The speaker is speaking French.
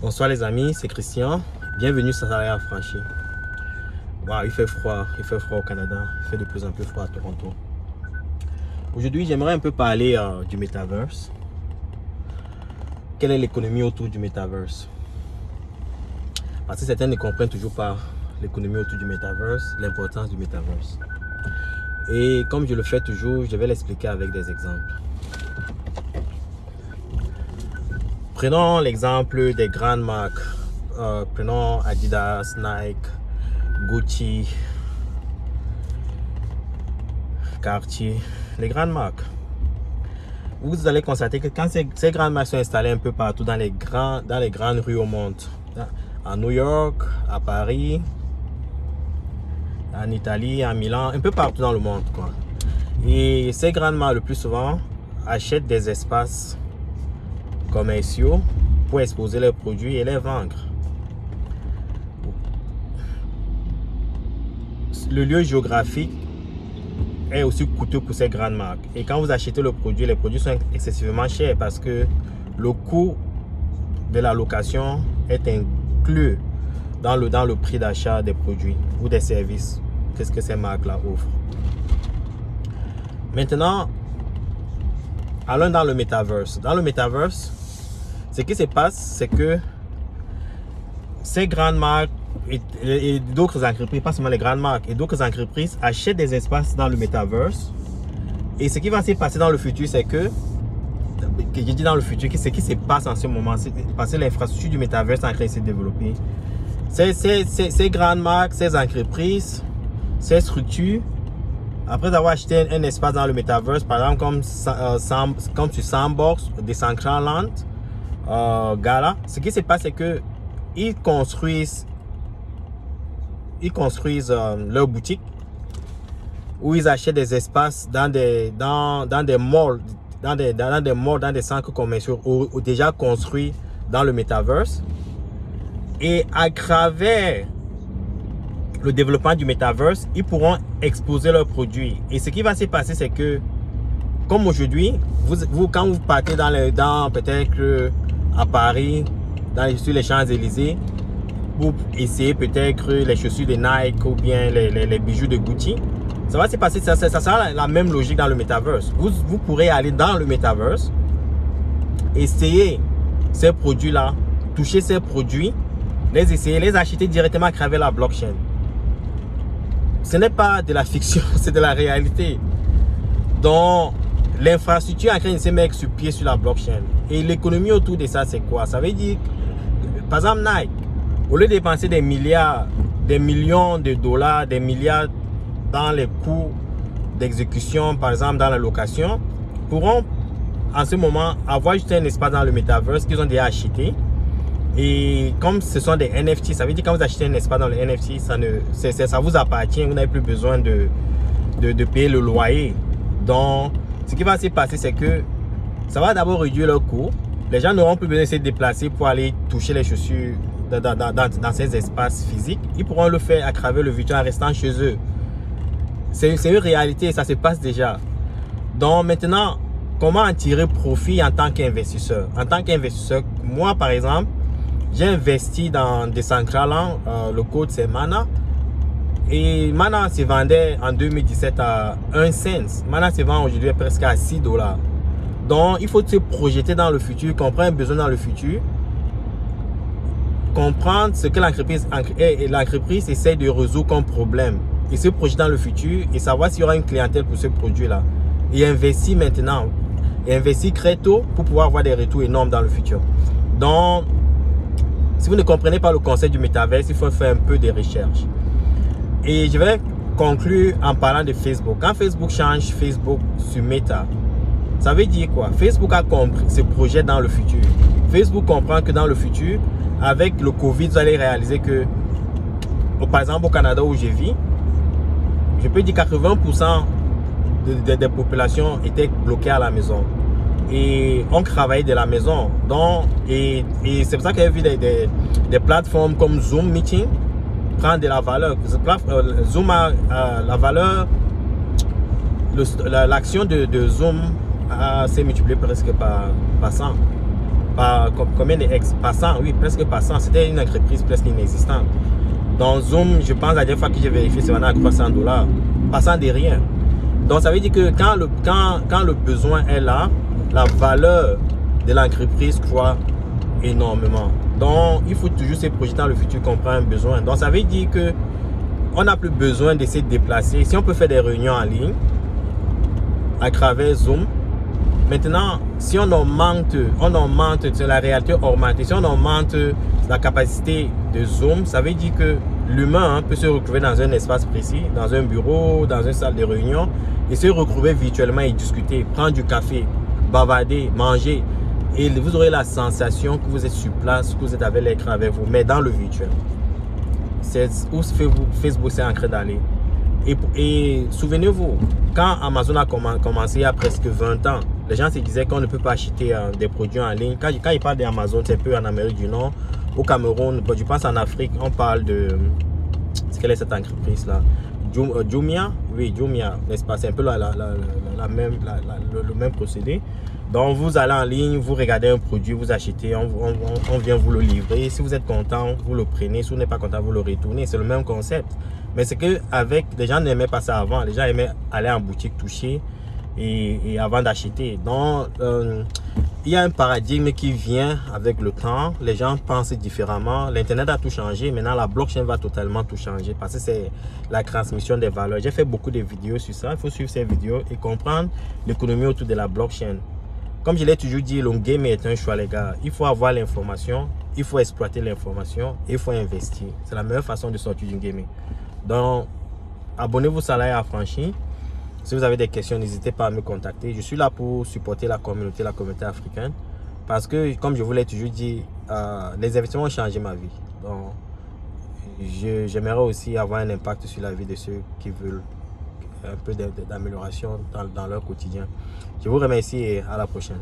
Bonsoir les amis, c'est Christian. Bienvenue sur Salariat Affranchi. Wow, il fait froid au Canada. Il fait de plus en plus froid à Toronto. Aujourd'hui, j'aimerais un peu parler du Metaverse. Quelle est l'économie autour du Metaverse? Parce que certains ne comprennent toujours pas l'économie autour du Metaverse, l'importance du Metaverse. Et comme je le fais toujours, je vais l'expliquer avec des exemples. Prenons l'exemple des grandes marques. Prenons Adidas, Nike, Gucci, Cartier, les grandes marques. Vous allez constater que quand ces grandes marques sont installées un peu partout dans les grandes rues au monde, à New York, à Paris, en Italie, à Milan, un peu partout dans le monde, quoi. Et ces grandes marques, le plus souvent, achètent des espaces commerciaux pour exposer leurs produits et les vendre. Le lieu géographique est aussi coûteux pour ces grandes marques. Et quand vous achetez le produit, les produits sont excessivement chers parce que le coût de la location est inclus dans le prix d'achat des produits ou des services. Qu'est-ce que ces marques-là offrent? Maintenant, allons dans le Metaverse. Dans le Metaverse, ce qui se passe, c'est que ces grandes marques et d'autres entreprises, pas seulement les grandes marques, et d'autres entreprises achètent des espaces dans le Metaverse. Et ce qui va se passer dans le futur, c'est que je dis dans le futur, ce qui se passe en ce moment, c'est parce que l'infrastructure du Metaverse est en train de se développer. Ces grandes marques, ces entreprises, ces structures, après avoir acheté un espace dans le Metaverse, par exemple comme sur Sandbox, Decentraland, Gala, ce qui se passe, c'est que ils construisent leur boutique où ils achètent des espaces dans des malls, dans des centres commerciaux déjà construits dans le Metaverse. Et à travers le développement du Metaverse, ils pourront exposer leurs produits. Et ce qui va se passer, c'est que, comme aujourd'hui, quand vous partez peut-être à Paris, sur les Champs-Élysées, pour essayer peut-être les chaussures de Nike ou bien les bijoux de Gucci, ça va se passer, ça sera la même logique dans le Metaverse. Vous pourrez aller dans le Metaverse, essayer ces produits-là, toucher ces produits, les essayer, les acheter directement à travers la blockchain. Ce n'est pas de la fiction, c'est de la réalité. Donc, l'infrastructure est en train de se mettre sur pied sur la blockchain. Et l'économie autour de ça, c'est quoi? Ça veut dire, par exemple, Nike, au lieu de dépenser des millions de dollars, des milliards dans les coûts d'exécution, par exemple dans la location, pourront en ce moment avoir juste un espace dans le Metaverse qu'ils ont déjà acheté. Et comme ce sont des NFT, ça veut dire que quand vous achetez un espace dans le NFT, ça vous appartient, vous n'avez plus besoin de payer le loyer. Donc, ce qui va se passer, c'est que ça va d'abord réduire leur coût. Les gens n'auront plus besoin de se déplacer pour aller toucher les chaussures dans ces espaces physiques. Ils pourront le faire à travers le virtuel en restant chez eux. C'est une réalité, ça se passe déjà. Donc maintenant, comment en tirer profit en tant qu'investisseur? En tant qu'investisseur, moi par exemple, j'ai investi dans Decentraland, le code c'est Mana. Et Mana se vendait en 2017 à 1 cent. Mana se vend aujourd'hui presque à 6 $. Donc, il faut se projeter dans le futur, comprendre un besoin dans le futur, comprendre ce que l'entreprise essaie de résoudre comme problème et se projeter dans le futur et savoir s'il y aura une clientèle pour ce produit-là. Et investir maintenant, et investir très tôt pour pouvoir avoir des retours énormes dans le futur. Donc, si vous ne comprenez pas le concept du Metaverse, il faut faire un peu de recherche. Et je vais conclure en parlant de Facebook. Quand Facebook change Facebook sur Meta, ça veut dire quoi? Facebook a compris ce projet dans le futur. Facebook comprend que dans le futur, avec le Covid, vous allez réaliser que, par exemple au Canada où je vis, je peux dire 80% des populations étaient bloquées à la maison. Et on travaillait de la maison. Donc, et c'est pour ça qu'il y a eu des plateformes comme Zoom Meeting prendre de la valeur. Zoom a la valeur, l'action de Zoom s'est multipliée presque par 100. Combien d'ex? Passant, oui, presque passant. C'était une entreprise presque inexistante. Dans Zoom, je pense la dernière fois que j'ai vérifié, c'est maintenant à $300. Passant de rien. Donc ça veut dire que quand le besoin est là, la valeur de l'entreprise croît énormément. Donc il faut toujours se projeter dans le futur, comprendre un besoin. Donc ça veut dire que on n'a plus besoin de se déplacer. Si on peut faire des réunions en ligne à travers Zoom, maintenant, si on augmente la réalité augmentée, si on augmente la capacité de Zoom, ça veut dire que l'humain peut se retrouver dans un espace précis, dans un bureau, dans une salle de réunion, et se retrouver virtuellement et discuter, prendre du café, bavarder, manger. Et vous aurez la sensation que vous êtes sur place, que vous êtes avec l'écran avec vous, mais dans le virtuel. C'est où Facebook s'est en train d'aller. Et souvenez-vous, quand Amazon a commencé il y a presque 20 ans, les gens se disaient qu'on ne peut pas acheter des produits en ligne. Quand ils parlent d'Amazon, c'est un peu en Amérique du Nord, au Cameroun, je pense en Afrique, on parle de... Quelle est cette entreprise-là? Jumia? Oui, Jumia, n'est-ce pas? C'est un peu le même procédé. Donc, vous allez en ligne, vous regardez un produit, vous achetez, on vient vous le livrer. Si vous êtes content, vous le prenez. Si vous n'êtes pas content, vous le retournez. C'est le même concept. Mais c'est que avec les gens n'aimaient pas ça avant. Les gens aimaient aller en boutique toucher et avant d'acheter. Donc, il y a un paradigme qui vient avec le temps. Les gens pensent différemment. L'Internet a tout changé. Maintenant, la blockchain va totalement tout changer parce que c'est la transmission des valeurs. J'ai fait beaucoup de vidéos sur ça. Il faut suivre ces vidéos et comprendre l'économie autour de la blockchain. Comme je l'ai toujours dit, le game est un choix, les gars. Il faut avoir l'information, il faut exploiter l'information et il faut investir. C'est la meilleure façon de sortir du gaming. Donc, abonnez-vous à Salah Affranchi. Si vous avez des questions, n'hésitez pas à me contacter. Je suis là pour supporter la communauté africaine. Parce que, comme je vous l'ai toujours dit, les investissements ont changé ma vie. Donc, j'aimerais aussi avoir un impact sur la vie de ceux qui veulent un peu d'amélioration dans leur quotidien. Je vous remercie et à la prochaine.